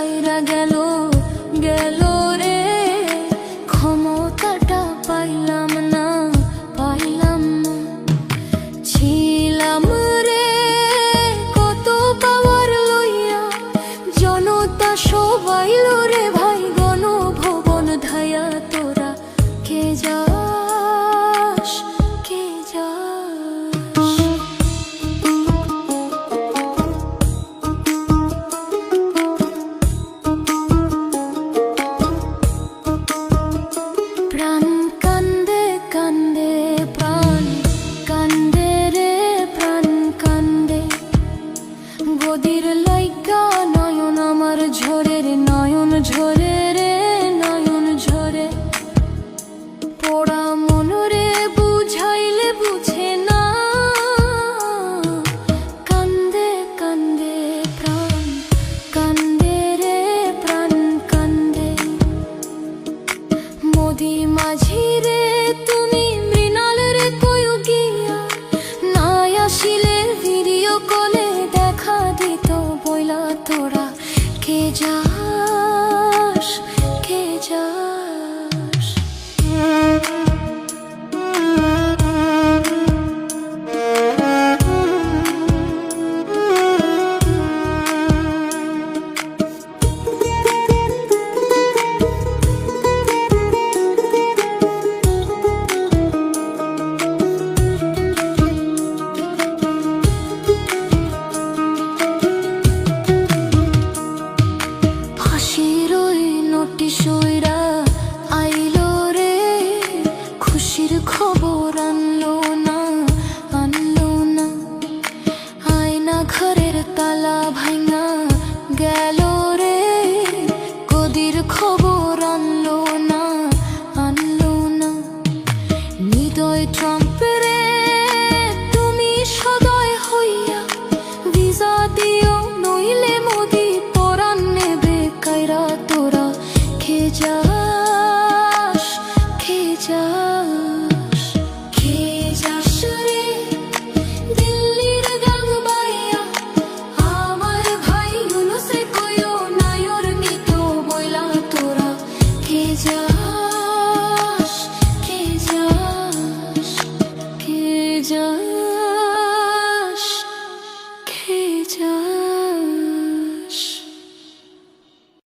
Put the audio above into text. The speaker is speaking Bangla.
ছাইরা গেল গেল রে, ক্ষমতাটা পাইলাম না পাইলাম না। ছিলাম রে কত পাওয়ার লইয়া, জনতা সবাই রে ভাই গণভবন ধায়া। তোরা কে যাস কে যাস? প্রাণ কান্দে কান্দে প্রাণ কান্দে রে প্রাণ কান্দে, গদির লাইগা নয়ন আমার ঝরে রে নয়ন ঝরে রে নয়ন ঝরে। পোড়া মন রে বুঝাইলে বুঝে না, কান্দে কান্দে প্রাণ কান্দে রে প্রাণ কান্দে। মোদি মাঝি রে তুমি মৃণাল রে কইও গিয়া, না আসিলে ভিডিও কলে দেখা দিত বইলা। তোরা কে যাস কে যাস? ফাঁসির ওই নোটিশ ওইরা আইলো রে, খুশির খবর আনলো না আনলো না। আয়না ঘরের তালা ভাঙা গেল রে, গদির খবর আনলো না আনলো না। হৃদয় ট্রাম্পের তুমি সদয় হইয়া ভিসা দিও, নইলে মোদি পরাণ নেবে কাইরা। তোরা কে যাস কে যাস? কে যাস রে দিল্লির গান বাইয়া, আমার ভাই ইউনূসে কইও নায়র নিত বইলা। তোরা কে যাস কে যাস কে যাস কে যাস?